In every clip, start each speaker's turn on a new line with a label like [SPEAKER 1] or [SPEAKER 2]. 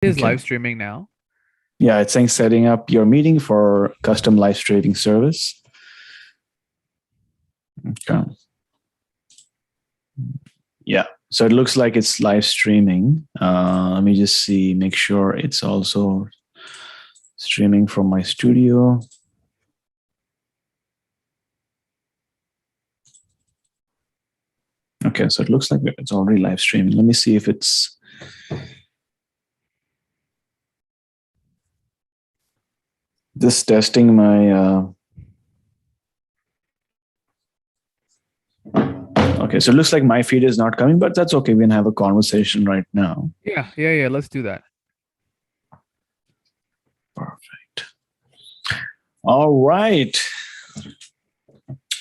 [SPEAKER 1] Is
[SPEAKER 2] Okay.
[SPEAKER 1] live streaming now.
[SPEAKER 2] Yeah, it's saying setting up your meeting for custom live streaming service. Okay. Yeah. So it looks like it's live streaming. Let me just see, make sure it's also streaming from my studio. Okay, so it looks like it's already live streaming. Let me see if it's just testing my. Okay, so it looks like my feed is not coming, but that's okay. We can have a conversation right now.
[SPEAKER 1] Yeah. Let's do that.
[SPEAKER 2] Perfect. All right.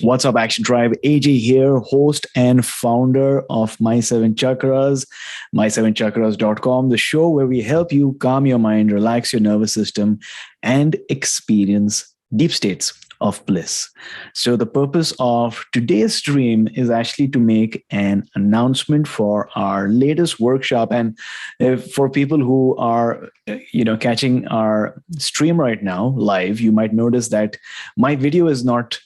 [SPEAKER 2] What's up, Action Tribe? AJ here, host and founder of My Seven Chakras, my7chakras.com, the show where we help you calm your mind, relax your nervous system, and experience deep states of bliss. So, the purpose of today's stream is actually to make an announcement for our latest workshop. And for people who are, catching our stream right now live, you might notice that my video is not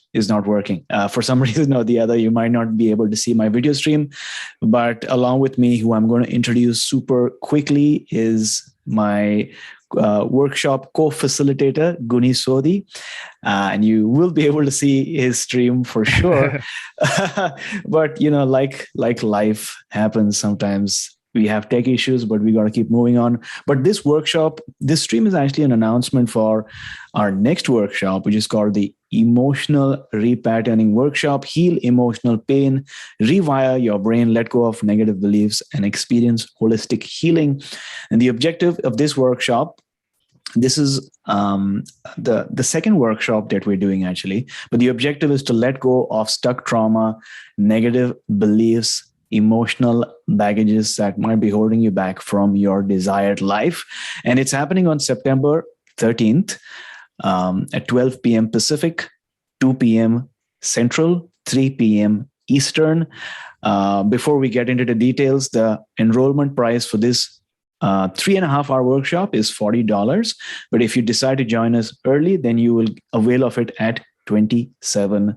[SPEAKER 2] working for some reason or the other. You might not be able to see my video stream, but along with me, who I'm going to introduce super quickly, is my workshop co-facilitator, Gunny Sodhi, and you will be able to see his stream for sure. But like life happens sometimes. We have tech issues, but we got to keep moving on. But this stream is actually an announcement for our next workshop, which is called the Emotional Repatterning Workshop. Heal emotional pain, rewire your brain, let go of negative beliefs, and experience holistic healing. And the objective of this workshop, this is the second workshop that we're doing actually, but the objective is to let go of stuck trauma, negative beliefs, emotional baggages that might be holding you back from your desired life. And it's happening on September 13th at 12 p.m. Pacific, 2 p.m. Central, 3 p.m. Eastern. Before we get into the details, the enrollment price for this 3.5 hour workshop is $40. But if you decide to join us early, then you will avail of it at $27.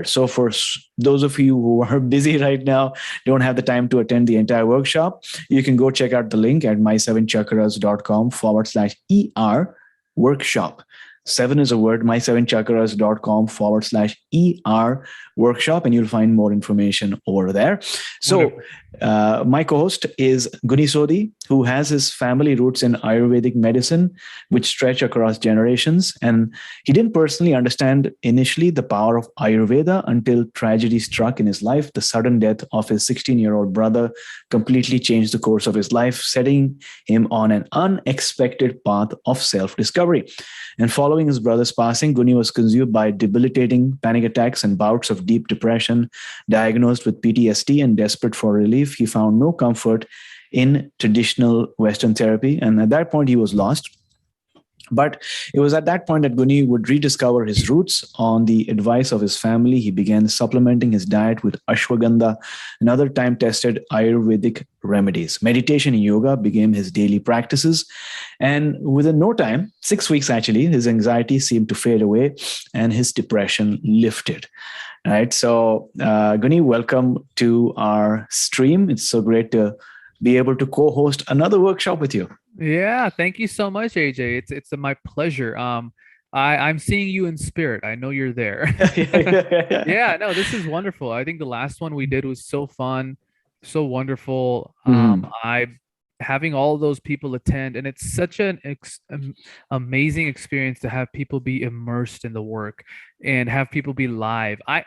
[SPEAKER 2] So for those of you who are busy right now, don't have the time to attend the entire workshop, you can go check out the link at my7chakras.com/ER workshop. 7 is a word, my7chakras.com/ER workshop, and you'll find more information over there. So my co-host is Gunny Sodhi, who has his family roots in Ayurvedic medicine, which stretch across generations. And he didn't personally understand initially the power of Ayurveda until tragedy struck in his life. The sudden death of his 16-year-old brother completely changed the course of his life, setting him on an unexpected path of self-discovery. And following his brother's passing, Gunny was consumed by debilitating panic attacks and bouts of deep depression. Diagnosed with PTSD and desperate for relief, he found no comfort in traditional Western therapy. And at that point, he was lost. But it was at that point that Gunny would rediscover his roots. On the advice of his family, he began supplementing his diet with ashwagandha and other time-tested Ayurvedic remedies. Meditation and yoga became his daily practices. And within no time, 6 weeks actually, his anxiety seemed to fade away and his depression lifted. All right. So, Gunny, welcome to our stream. It's so great to be able to co-host another workshop with you.
[SPEAKER 1] Yeah, thank you so much, AJ. It's my pleasure. I'm seeing you in spirit. I know you're there. Yeah, no, this is wonderful. I think the last one we did was so fun, so wonderful. I having all those people attend, and it's such an amazing experience to have people be immersed in the work and have people be live. I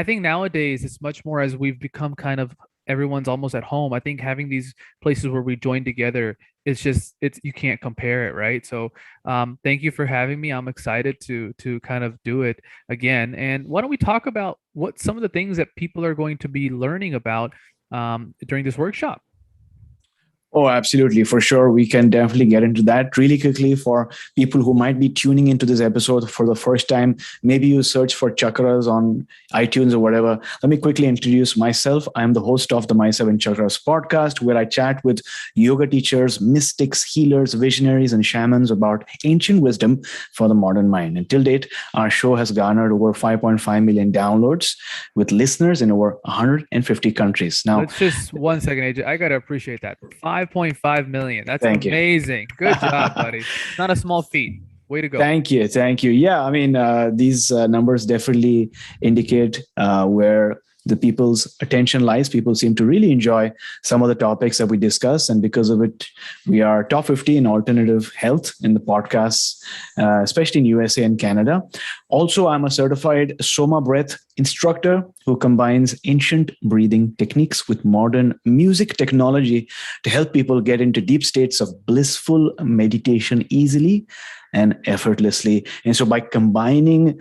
[SPEAKER 1] think nowadays it's much more as we've become kind of everyone's almost at home. I think having these places where we join together, it's you can't compare it, right? So thank you for having me. I'm excited to kind of do it again. And why don't we talk about what some of the things that people are going to be learning about during this workshop?
[SPEAKER 2] Oh, absolutely. For sure. We can definitely get into that really quickly for people who might be tuning into this episode for the first time. Maybe you search for Chakras on iTunes or whatever. Let me quickly introduce myself. I'm the host of the My Seven Chakras podcast, where I chat with yoga teachers, mystics, healers, visionaries, and shamans about ancient wisdom for the modern mind. And till date, our show has garnered over 5.5 million downloads with listeners in over 150 countries. Now,
[SPEAKER 1] let's just 1 second, AJ. I gotta appreciate that. 5.5 million. That's
[SPEAKER 2] thank you.
[SPEAKER 1] amazing. Good job, buddy. Not a small feat. Way to go.
[SPEAKER 2] Thank you. Thank you. Yeah, I mean, these numbers definitely indicate where the people's attention lies. People seem to really enjoy some of the topics that we discuss. And because of it, we are top 50 in alternative health in the podcasts, especially in USA and Canada. Also, I'm a certified Soma breath instructor who combines ancient breathing techniques with modern music technology to help people get into deep states of blissful meditation easily and effortlessly. And so by combining,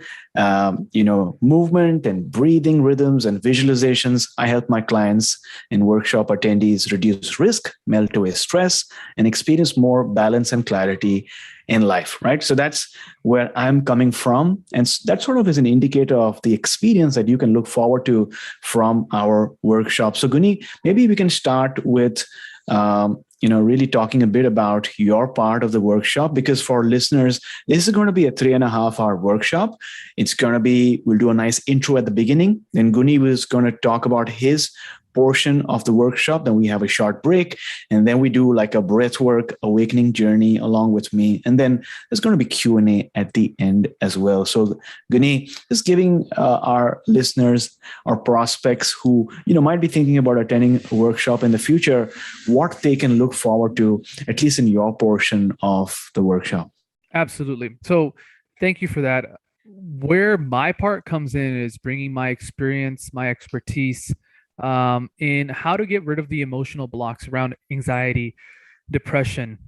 [SPEAKER 2] movement and breathing rhythms and visualizations, I help my clients and workshop attendees reduce risk, melt away stress, and experience more balance and clarity in life, right? So that's where I'm coming from. And that sort of is an indicator of the experience that you can look forward to from our workshop. So Gunny, maybe we can start with, really talking a bit about your part of the workshop, because for listeners, this is going to be a 3.5 hour workshop. It's going to be, we'll do a nice intro at the beginning. Then Gunny was going to talk about his portion of the workshop. Then we have a short break, and then we do like a breathwork awakening journey along with me. And then there's going to be Q&A at the end as well. So Gunny, just giving our listeners or prospects who, might be thinking about attending a workshop in the future, what they can look forward to, at least in your portion of the workshop.
[SPEAKER 1] Absolutely. So thank you for that. Where my part comes in is bringing my experience, my expertise, in how to get rid of the emotional blocks around anxiety, depression,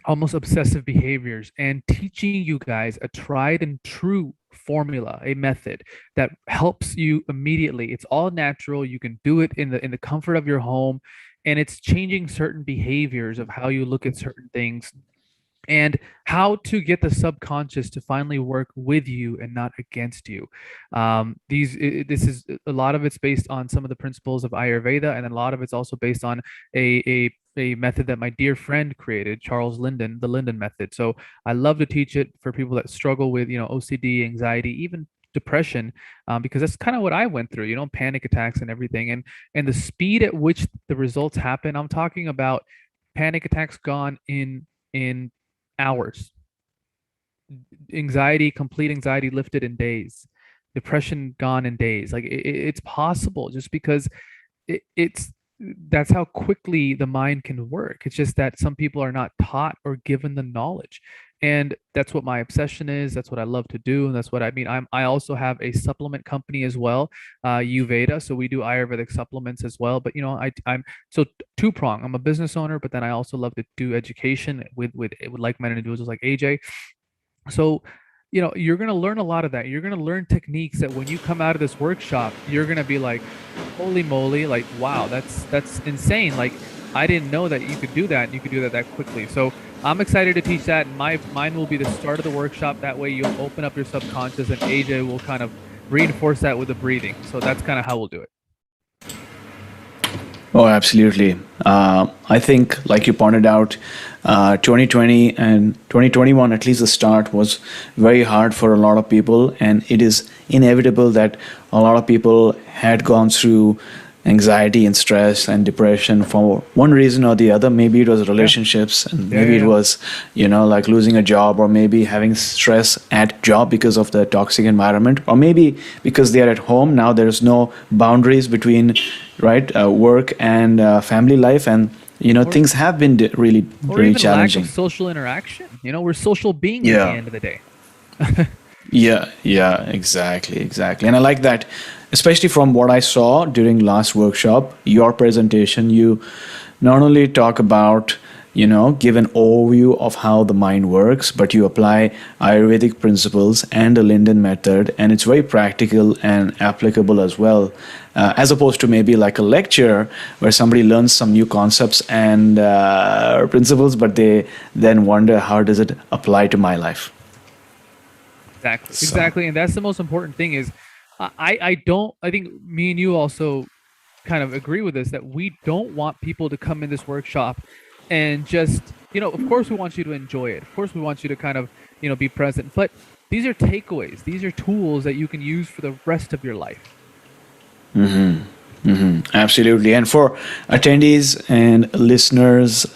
[SPEAKER 1] almost obsessive behaviors, and teaching you guys a tried and true formula, a method that helps you immediately. It's all natural. You can do it in the comfort of your home, and it's changing certain behaviors of how you look at certain things, and how to get the subconscious to finally work with you and not against you. This is a lot of it's based on some of the principles of Ayurveda, and then a lot of it's also based on a method that my dear friend created, Charles Linden, the Linden method. So I love to teach it for people that struggle with OCD, anxiety, even depression, because that's kind of what I went through, panic attacks and everything, and the speed at which the results happen. I'm talking about panic attacks gone in hours, complete anxiety lifted in days, depression gone in days. Like it's possible, just because that's how quickly the mind can work. It's just that some people are not taught or given the knowledge. And that's what my obsession is. That's what I love to do. And that's what I mean. I also have a supplement company as well, YouVeda. So we do Ayurvedic supplements as well. But I'm so two-pronged. I'm a business owner, but then I also love to do education with like-minded individuals like AJ. So you're going to learn a lot of that. You're going to learn techniques that when you come out of this workshop, you're going to be like, holy moly, like, wow, that's insane. Like, I didn't know that you could do that, and you could do that quickly. So I'm excited to teach that. Mine will be the start of the workshop. That way you'll open up your subconscious, and AJ will kind of reinforce that with the breathing. So that's kind of how we'll do it.
[SPEAKER 2] Oh, absolutely. I think, like you pointed out, 2020 and 2021, at least the start, was very hard for a lot of people. And it is inevitable that a lot of people had gone through anxiety and stress and depression for one reason or the other. Maybe it was relationships, and maybe it was, like losing a job, or maybe having stress at job because of the toxic environment, or maybe because they are at home. Now there's no boundaries between, work and family life. And, things have been really, really challenging.
[SPEAKER 1] Lack of social interaction. We're social beings at the end of the day.
[SPEAKER 2] Yeah, exactly. And I like that, especially from what I saw during last workshop, your presentation. You not only talk about give an overview of how the mind works, but you apply Ayurvedic principles and the Linden method, and it's very practical and applicable as well, as opposed to maybe like a lecture where somebody learns some new concepts and principles, but they then wonder, how does it apply to my life?
[SPEAKER 1] Exactly. And that's the most important thing is I think me and you also kind of agree with this, that we don't want people to come in this workshop and just, of course we want you to enjoy it. Of course we want you to kind of, be present, but these are takeaways. These are tools that you can use for the rest of your life.
[SPEAKER 2] Mm-hmm. Mm-hmm. Absolutely. And for attendees and listeners,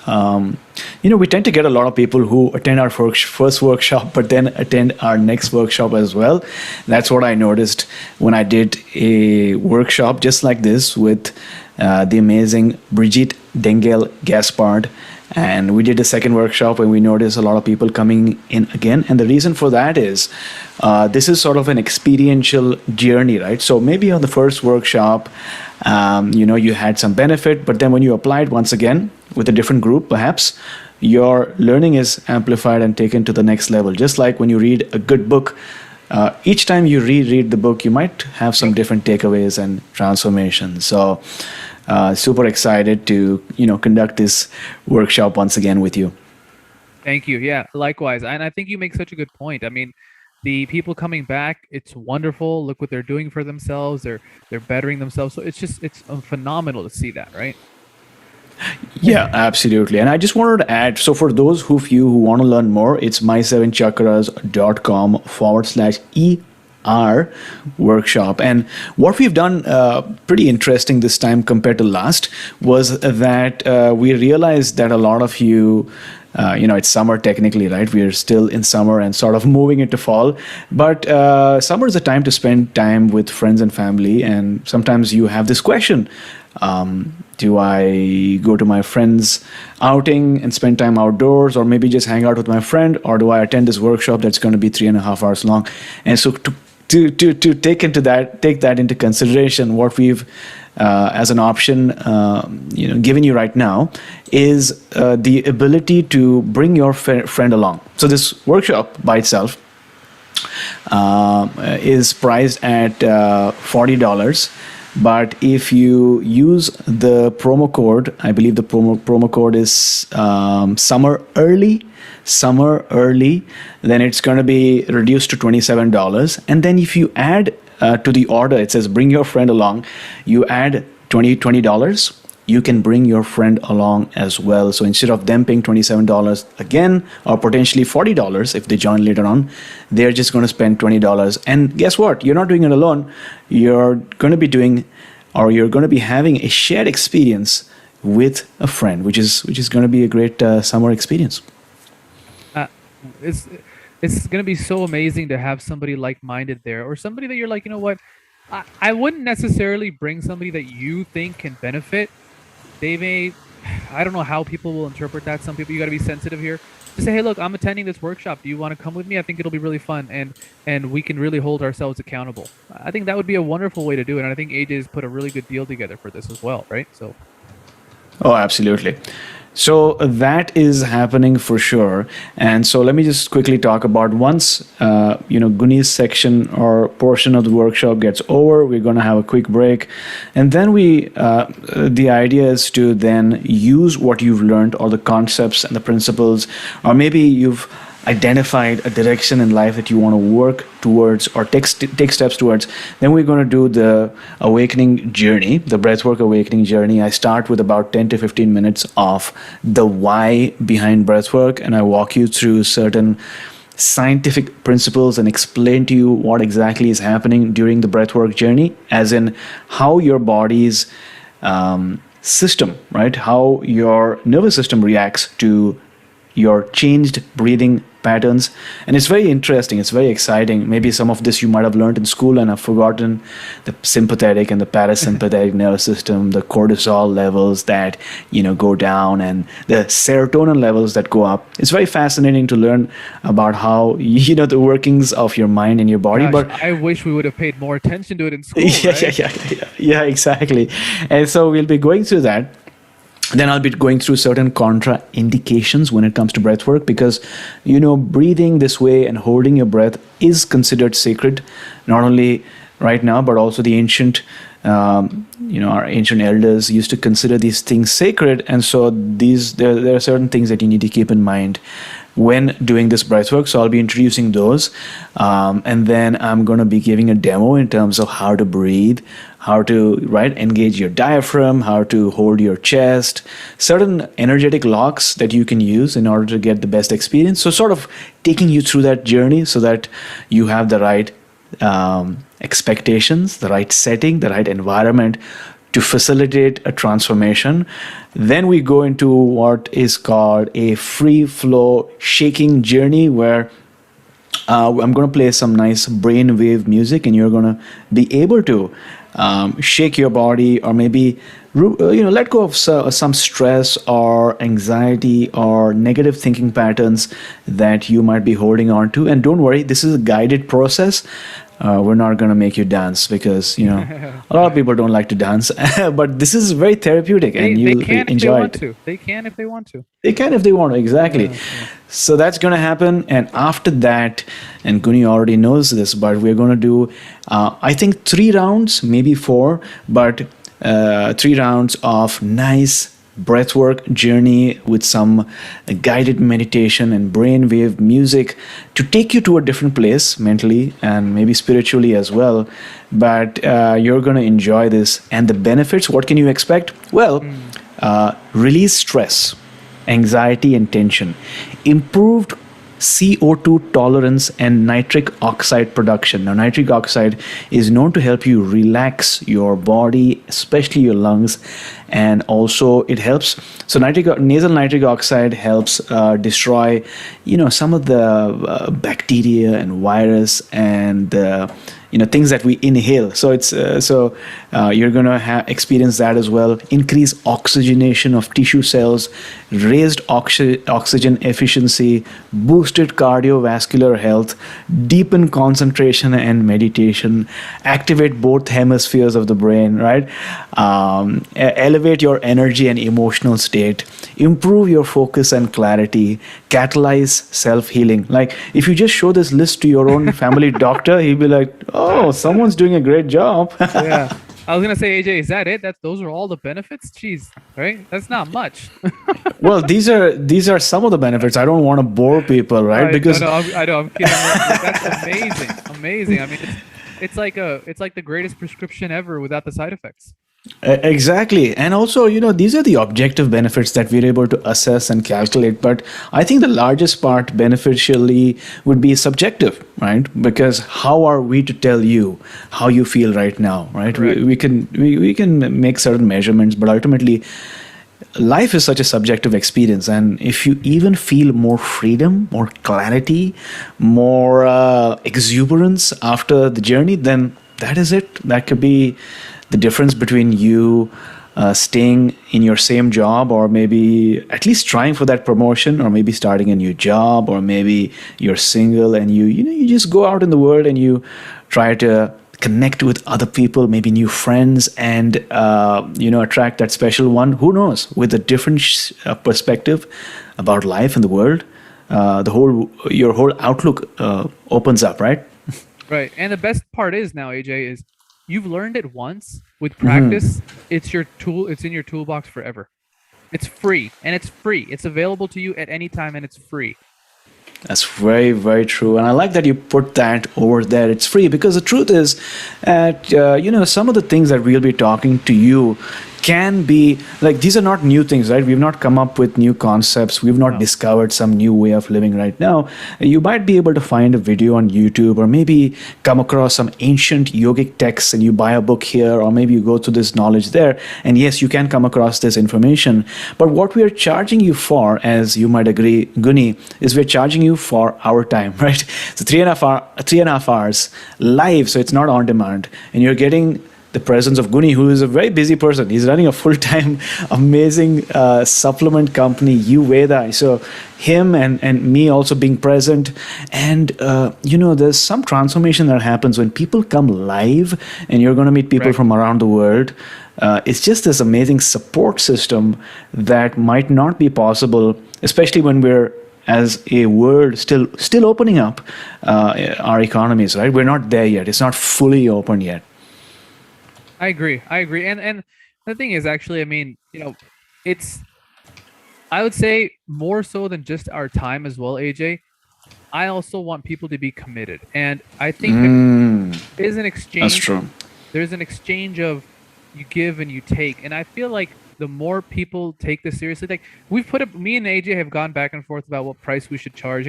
[SPEAKER 2] we tend to get a lot of people who attend our first workshop, but then attend our next workshop as well. That's what I noticed when I did a workshop just like this with the amazing Brigitte Dengel Gaspard. And we did a second workshop and we noticed a lot of people coming in again. And the reason for that is this is sort of an experiential journey, right? So maybe on the first workshop, you had some benefit, but then when you apply it once again with a different group, perhaps your learning is amplified and taken to the next level. Just like when you read a good book, each time you reread the book, you might have some different takeaways and transformations. So super excited to conduct this workshop once again with you.
[SPEAKER 1] Thank you. Yeah, likewise. And I think you make such a good point. I mean, the people coming back, it's wonderful. Look what they're doing for themselves. They're bettering themselves. So it's phenomenal to see that, right?
[SPEAKER 2] Yeah, absolutely. And I just wanted to add, so for those of you who want to learn more, it's my7chakras.com/ER workshop. And what we've done pretty interesting this time compared to last was that we realized that a lot of you, it's summer technically, right? We are still in summer and sort of moving into fall. But summer is a time to spend time with friends and family. And sometimes you have this question, do I go to my friend's outing and spend time outdoors, or maybe just hang out with my friend, or do I attend this workshop that's going to be 3.5 hours long? And so to take that into consideration, what we've as an option given you right now is the ability to bring your friend along. So this workshop by itself is priced at $40. But if you use the promo code, I believe the promo code is summer early, then it's going to be reduced to $27. And then if you add to the order, it says bring your friend along, you add $20, you can bring your friend along as well. So instead of them paying $27 again, or potentially $40 if they join later on, they're just going to spend $20. And guess what? You're not doing it alone. You're going to be having a shared experience with a friend, which is going to be a great summer experience.
[SPEAKER 1] It's going to be so amazing to have somebody like-minded there, or somebody that you're like, you know what? I wouldn't necessarily bring somebody that you think can benefit. I don't know how people will interpret that. Some people, you got to be sensitive here. Just say, hey, look, I'm attending this workshop. Do you want to come with me? I think it'll be really fun, and we can really hold ourselves accountable. I think that would be a wonderful way to do it, and I think AJ's put a really good deal together for this as well, right? So.
[SPEAKER 2] Oh, absolutely. So that is happening for sure. And so let me just quickly talk about once, Gunny's section or portion of the workshop gets over, we're going to have a quick break. And then the idea is to then use what you've learned, or the concepts and the principles, or maybe you've identified a direction in life that you want to work towards or take steps towards. Then we're going to do the awakening journey, the breathwork awakening journey. I start with about 10 to 15 minutes of the why behind breathwork, and I walk you through certain scientific principles and explain to you what exactly is happening during the breathwork journey, as in how your body's system, right? How your nervous system reacts to your changed breathing patterns. And it's very interesting, it's very exciting. Maybe some of this you might have learned in school and have forgotten. The sympathetic and the parasympathetic nervous system, the cortisol levels that go down, and the serotonin levels that go up. It's very fascinating to learn about how the workings of your mind and your body.
[SPEAKER 1] Gosh,
[SPEAKER 2] but
[SPEAKER 1] I wish we would have paid more attention to it in school.
[SPEAKER 2] Yeah, exactly. And so we'll be going through that. Then I'll be going through certain contraindications when it comes to breath work, because breathing this way and holding your breath is considered sacred, not only right now but also the ancient our ancient elders used to consider these things sacred. And so there are certain things that you need to keep in mind when doing this breath work. So I'll be introducing those, and then I'm going to be giving a demo in terms of how to breathe, how to engage your diaphragm, how to hold your chest, certain energetic locks that you can use in order to get the best experience. So sort of taking you through that journey so that you have the right expectations, the right setting, the right environment to facilitate a transformation. Then we go into what is called a free flow shaking journey, where I'm going to play some nice brainwave music, and you're going to be able to shake your body, or maybe let go of some stress or anxiety or negative thinking patterns that you might be holding on to. And don't worry, this is a guided process. We're not going to make you dance, because a lot of people don't like to dance, but this is very therapeutic, and you'll enjoy it.
[SPEAKER 1] They can if they want to.
[SPEAKER 2] They can if they want to, exactly. Yeah. So that's going to happen. And after that, and Gunny already knows this, but we're going to do, I think 3 rounds, maybe 4, but 3 rounds of nice breathwork journey with some guided meditation and brainwave music to take you to a different place mentally and maybe spiritually as well. But you're going to enjoy this. And the benefits, what can you expect? Well, release stress, anxiety and tension, improved CO2 tolerance and nitric oxide production. Now, nitric oxide is known to help you relax your body, especially your lungs, and also it helps. So nasal nitric oxide helps destroy, some of the bacteria and virus and things that we inhale. So it's you're going to experience that as well. Increase oxygenation of tissue cells, raised oxygen efficiency, boosted cardiovascular health, deepen concentration and meditation, activate both hemispheres of the brain, right? Elevate your energy and emotional state, improve your focus and clarity, catalyze self-healing. Like if you just show this list to your own family doctor, he'll be like, oh, someone's doing a great job.
[SPEAKER 1] Yeah. I was going to say, AJ, is that it? Those are all the benefits? Jeez, right? That's not much.
[SPEAKER 2] Well, these are some of the benefits. I don't want to bore people, right? Because
[SPEAKER 1] I know, I'm kidding. That's amazing. I mean, it's like the greatest prescription ever without the side effects.
[SPEAKER 2] Exactly. And also, these are the objective benefits that we're able to assess and calculate. But I think the largest part beneficially would be subjective, right? Because how are we to tell you how you feel right now, right? We can make certain measurements, but ultimately life is such a subjective experience. And if you even feel more freedom, more clarity, more exuberance after the journey, then that is it. That could be the difference between you staying in your same job, or maybe at least trying for that promotion, or maybe starting a new job, or maybe you're single and you just go out in the world and you try to connect with other people, maybe new friends, and attract that special one. Who knows? With a different perspective about life and the world, your whole outlook opens up, right?
[SPEAKER 1] Right. And the best part is now, AJ, is you've learned it once. With practice, it's your tool. It's in your toolbox forever. It's free, and it's free. It's available to you at any time, and it's free.
[SPEAKER 2] That's very, very true. And I like that you put that over there. It's free, because the truth is that, some of the things that we'll be talking to you can be like, these are not new things, right? We've not come up with new concepts. We've not discovered some new way of living right now. You might be able to find a video on YouTube, or maybe come across some ancient yogic texts and you buy a book here, or maybe you go through this knowledge there. And yes, you can come across this information. But what we are charging you for, as you might agree, Gunny, is we're charging you for our time, right? So 3.5 hours live. So it's not on demand. And you're getting the presence of Gunny, who is a very busy person. He's running a full-time, amazing supplement company, YouVeda. So him and me also being present. And, there's some transformation that happens when people come live, and you're going to meet people from around the world. it's just this amazing support system that might not be possible, especially when we're as a world still opening up our economies, right? We're not there yet. It's not fully open yet.
[SPEAKER 1] I agree. And the thing is, actually, I mean, it's, I would say, more so than just our time as well, AJ. I also want people to be committed, and I think there is an exchange.
[SPEAKER 2] That's true.
[SPEAKER 1] There's an exchange of you give and you take, and I feel like the more people take this seriously, like me and AJ have gone back and forth about what price we should charge.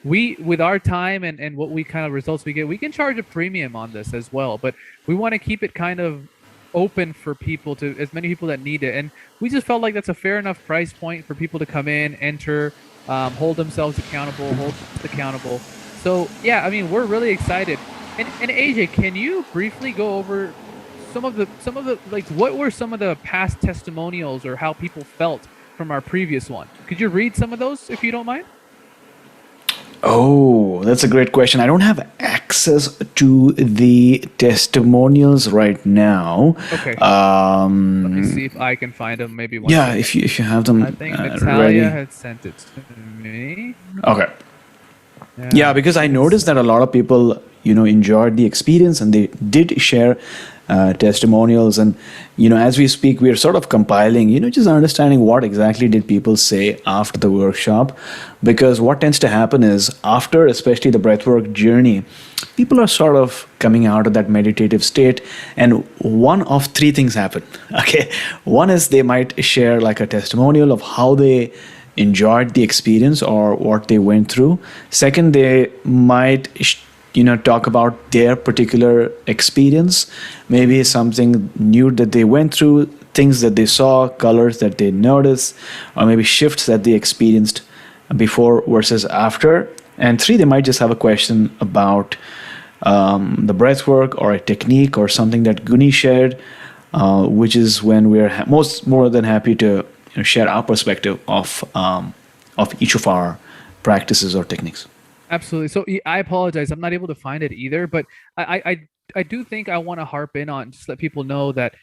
[SPEAKER 1] We, with our time and what we kind of results we get, we can charge a premium on this as well, but we want to keep it kind of open for people, to as many people that need it, and we just felt like that's a fair enough price point for people to come in, enter, hold themselves accountable. So yeah, I mean, we're really excited. And AJ, can you briefly go over some of the like, what were some of the past testimonials or how people felt from our previous one? Could you read some of those if you don't mind?
[SPEAKER 2] Oh, that's a great question. I don't have access to the testimonials right now.
[SPEAKER 1] Okay. Let me see if I can find them. Maybe one.
[SPEAKER 2] Yeah, if you have them.
[SPEAKER 1] I think Natalia had sent it to me.
[SPEAKER 2] Okay. Yeah, because I noticed that a lot of people, enjoyed the experience, and they did share testimonials. And as we speak, we are sort of compiling, just understanding what exactly did people say after the workshop. Because what tends to happen is, after especially the breathwork journey, people are sort of coming out of that meditative state, and one of three things happen. Okay, one is they might share like a testimonial of how they enjoyed the experience or what they went through. Second, they might talk about their particular experience, maybe something new that they went through, things that they saw, colors that they noticed, or maybe shifts that they experienced before versus after. And three, they might just have a question about the breath work or a technique or something that Gunny shared, which is when we're more than happy to share our perspective of each of our practices or techniques.
[SPEAKER 1] Absolutely. So I apologize, I'm not able to find it either, but I do think I want to harp in on, just let people know that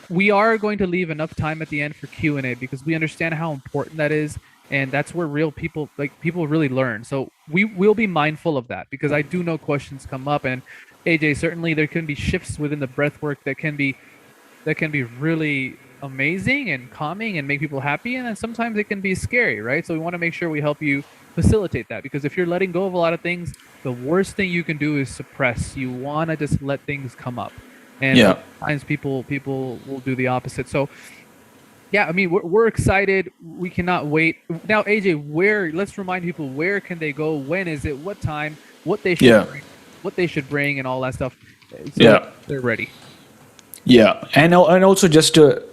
[SPEAKER 1] we are going to leave enough time at the end for Q&A, because we understand how important that is, and that's where real people really learn. So we will be mindful of that, because I do know questions come up, and AJ, certainly there can be shifts within the breath work that can be really amazing and calming and make people happy, and then sometimes it can be scary, right? So we want to make sure we help you facilitate that, because if you're letting go of a lot of things, the worst thing you can do is suppress. You want to just let things come up, and sometimes people will do the opposite. So yeah, I mean, we're excited. We cannot wait. Now, AJ, let's remind people, where can they go? When is it? What time? What they should bring, and all that stuff. So they're ready.
[SPEAKER 2] Yeah, and also just to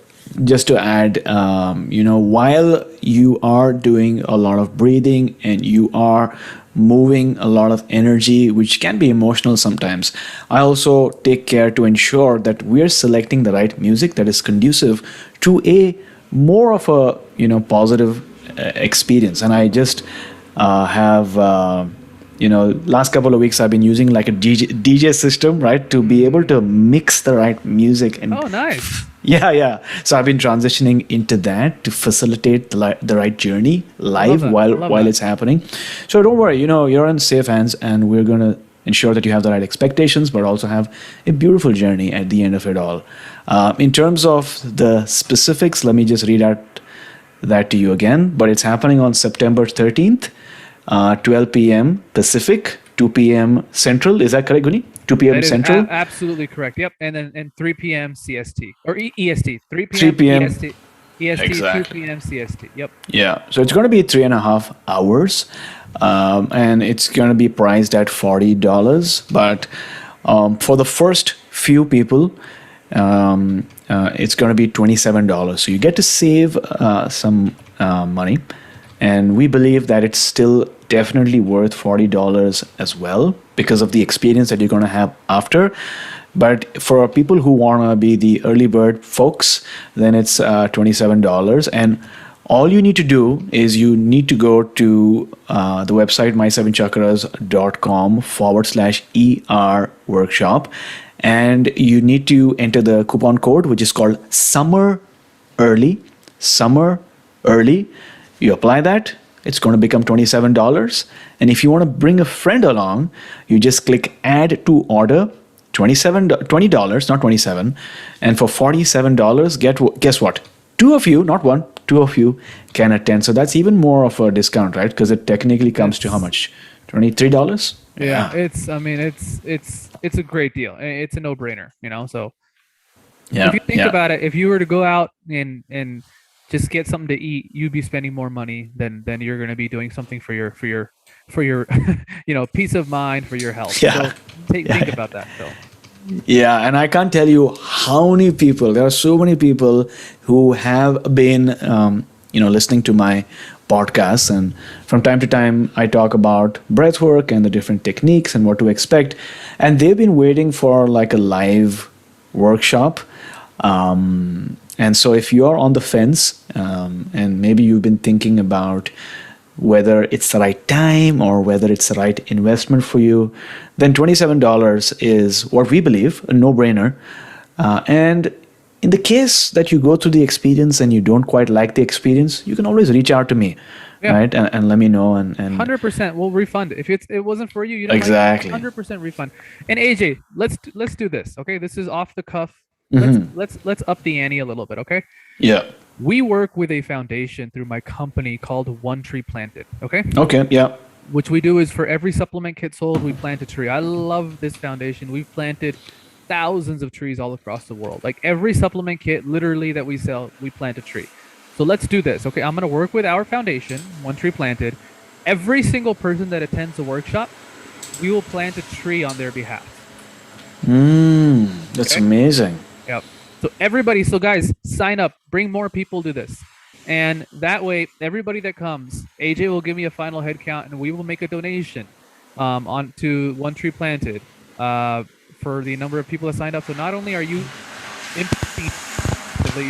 [SPEAKER 2] add, while you are doing a lot of breathing and you are moving a lot of energy, which can be emotional sometimes, I also take care to ensure that we're selecting the right music that is conducive to a more of a positive experience. And I just have last couple of weeks I've been using like a DJ system, right, to be able to mix the right music. And
[SPEAKER 1] oh, nice.
[SPEAKER 2] Yeah. So I've been transitioning into that to facilitate the right journey live while it's happening. So don't worry, you're in safe hands, and we're going to ensure that you have the right expectations, but also have a beautiful journey at the end of it all. In terms of the specifics, let me just read out that to you again. But it's happening on September 13th, 12 p.m. Pacific, 2 p.m. Central. Is that correct, Gunny? 2 p.m. Central?
[SPEAKER 1] Absolutely correct. Yep. And 3 p.m. CST or EST. 3 p.m.
[SPEAKER 2] 3 p.m.
[SPEAKER 1] EST, exactly. 2 p.m. CST. Yep.
[SPEAKER 2] Yeah. So it's going to be 3.5 hours, and it's going to be priced at $40. But for the first few people, it's going to be $27. So you get to save some money. And we believe that it's still definitely worth $40 as well, because of the experience that you're going to have after. But for people who want to be the early bird folks, then it's $27. And all you need to do is you need to go to the website my7chakras.com/ER workshop. and you need to enter the coupon code, which is called Summer Early. Summer Early. You apply that, it's going to become $27. And if you want to bring a friend along, you just click add to order, $20, not 27. And for $47, guess what? Two of you, not one, two of you can attend. So that's even more of a discount, right? Because it technically comes to how much? $23?
[SPEAKER 1] Yeah, it's a great deal. It's a no-brainer, So if you think about it, if you were to go out and just get something to eat, you'd be spending more money than you're going to be doing something for your peace of mind, for your health. So think about that, Phil.
[SPEAKER 2] Yeah, and I can't tell you how many people, there are so many people who have been, listening to my podcasts, and from time to time I talk about breathwork and the different techniques and what to expect. And they've been waiting for like a live workshop. And so if you're on the fence, and maybe you've been thinking about whether it's the right time or whether it's the right investment for you, then $27 is what we believe, a no-brainer. And in the case that you go through the experience and you don't quite like the experience, you can always reach out to me, right? And let me know. And
[SPEAKER 1] 100% we'll refund it. If it wasn't for you,
[SPEAKER 2] exactly.
[SPEAKER 1] 100% refund. And AJ, let's do this, okay? This is off the cuff. Let's up the ante a little bit, okay?
[SPEAKER 2] Yeah.
[SPEAKER 1] We work with a foundation through my company called One Tree Planted, okay?
[SPEAKER 2] Okay, yeah.
[SPEAKER 1] Which we do is for every supplement kit sold, we plant a tree. I love this foundation. We've planted thousands of trees all across the world. Like every supplement kit literally that we sell, we plant a tree. So let's do this, okay? I'm going to work with our foundation, One Tree Planted. Every single person that attends the workshop, we will plant a tree on their behalf.
[SPEAKER 2] That's amazing.
[SPEAKER 1] Yep. So guys, sign up. Bring more people to this. And that way, everybody that comes, AJ will give me a final head count, and we will make a donation to One Tree Planted for the number of people that signed up. So not only are you you're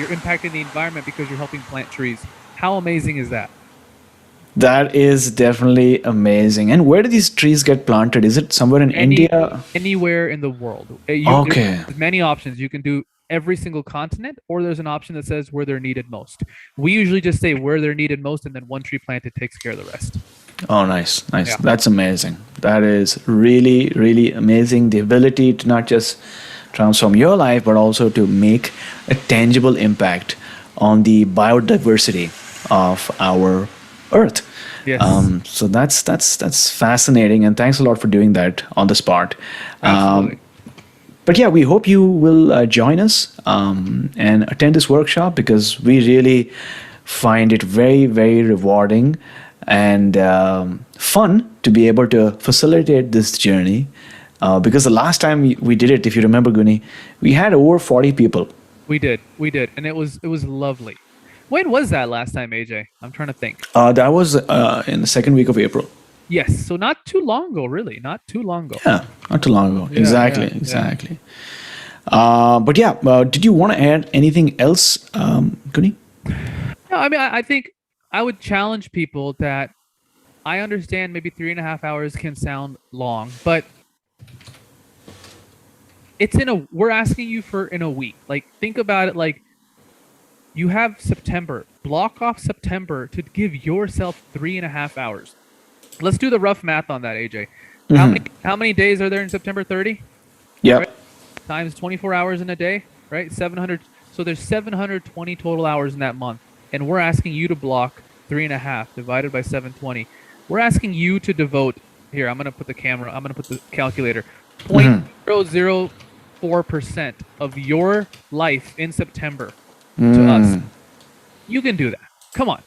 [SPEAKER 1] impacting the environment because you're helping plant trees. How amazing is that?
[SPEAKER 2] That is definitely amazing. And where do these trees get planted? Is it somewhere in India?
[SPEAKER 1] Anywhere in the world.
[SPEAKER 2] Okay.
[SPEAKER 1] There's many options. You can do every single continent, or there's an option that says where they're needed most. We usually just say where they're needed most, and then One Tree Planted takes care of the rest.
[SPEAKER 2] Oh, nice.
[SPEAKER 1] Yeah.
[SPEAKER 2] That's amazing. That is really, really amazing. The ability to not just transform your life, but also to make a tangible impact on the biodiversity of our Earth.
[SPEAKER 1] Yes.
[SPEAKER 2] So that's fascinating, and thanks a lot for doing that on the spot.
[SPEAKER 1] Absolutely.
[SPEAKER 2] But yeah, we hope you will join us and attend this workshop, because we really find it very, very rewarding and fun to be able to facilitate this journey. Because the last time we did it, if you remember, Gunny, we had over 40 people.
[SPEAKER 1] We did, and it was lovely. When was that last time, AJ? I'm trying to think.
[SPEAKER 2] That was in the second week of April.
[SPEAKER 1] Yes, so not too long ago, really. Not too long ago.
[SPEAKER 2] Yeah, not too long ago.
[SPEAKER 1] Yeah,
[SPEAKER 2] exactly. But yeah, did you want to add anything else, Gunny?
[SPEAKER 1] No, I mean, I think I would challenge people that I understand maybe 3.5 hours can sound long, but we're asking you for in a week. Like, think about it like you have September. Block off September to give yourself 3.5 hours. Let's do the rough math on that, AJ. How many days are there in September? 30?
[SPEAKER 2] Yeah.
[SPEAKER 1] Right? Times 24 hours in a day, right? 700. So there's 720 total hours in that month. And we're asking you to block 3.5 divided by 720. We're asking you to devote, here, I'm going to put the calculator, 0.004% of your life in September to us. You can do that. Come on.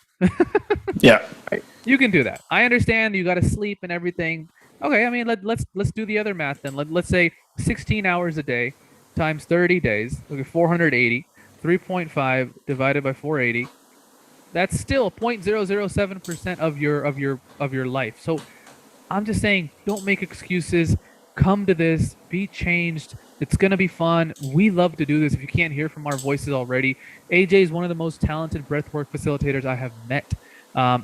[SPEAKER 2] Yeah.
[SPEAKER 1] Right? You can do that. I understand you got to sleep and everything. Okay, I mean, let's do the other math then. Let's say 16 hours a day times 30 days. Okay, 480. 3.5 divided by 480. That's still 0.007% of your life. So I'm just saying, don't make excuses. Come to this. Be changed. It's gonna be fun. We love to do this. If you can't hear from our voices already, AJ is one of the most talented breathwork facilitators I have met.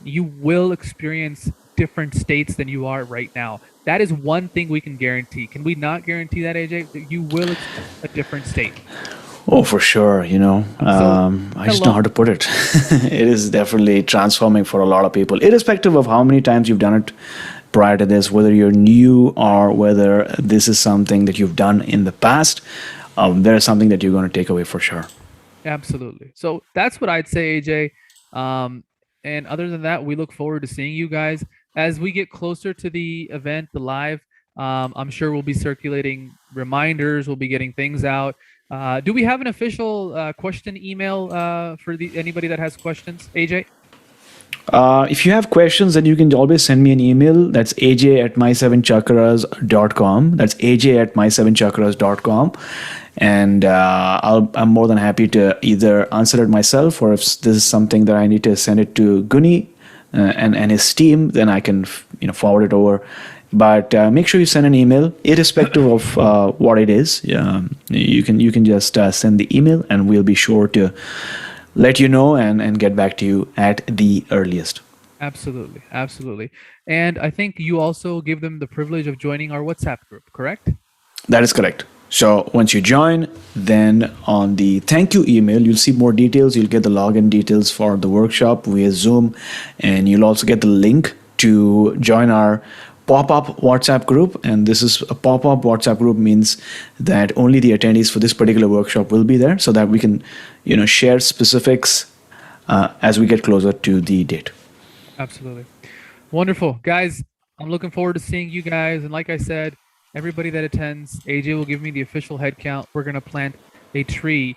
[SPEAKER 1] You will experience different states than you are right now. That is one thing we can guarantee. Can we not guarantee that, AJ? That you will experience a different state.
[SPEAKER 2] Oh, for sure. I just know how to put it. It is definitely transforming for a lot of people, irrespective of how many times you've done it prior to this, whether you're new or whether this is something that you've done in the past. There is something that you're going to take away for sure.
[SPEAKER 1] Absolutely. So that's what I'd say, AJ. And other than that, we look forward to seeing you guys as we get closer to the event, the live. I'm sure we'll be circulating reminders. We'll be getting things out. Do we have an official question email for anybody that has questions, AJ?
[SPEAKER 2] If you have questions, then you can always send me an email. That's aj@my7chakras.com. That's aj@my7chakras.com. And I'm more than happy to either answer it myself, or if this is something that I need to send it to Gunny and his team, then I can forward it over. But make sure you send an email, irrespective of what it is. You can just send the email, and we'll be sure to let you know and get back to you at the earliest.
[SPEAKER 1] Absolutely. And I think you also give them the privilege of joining our WhatsApp group, correct?
[SPEAKER 2] That is correct. So once you join, then on the thank you email, you'll see more details. You'll get the login details for the workshop via Zoom, and you'll also get the link to join our pop-up WhatsApp group. And this is a pop-up WhatsApp group, means that only the attendees for this particular workshop will be there, so that we can share specifics as we get closer to the date.
[SPEAKER 1] Absolutely. Wonderful. Guys, I'm looking forward to seeing you guys. And like I said, everybody that attends, AJ will give me the official head count. We're going to plant a tree.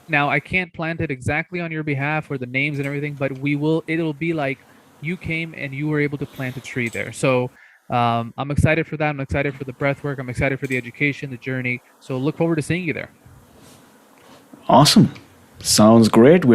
[SPEAKER 1] Now, I can't plant it exactly on your behalf or the names and everything, but it'll be like you came and you were able to plant a tree there. So I'm excited for that. I'm excited for the breath work. I'm excited for the education, the journey. So look forward to seeing you there.
[SPEAKER 2] Awesome. Sounds great.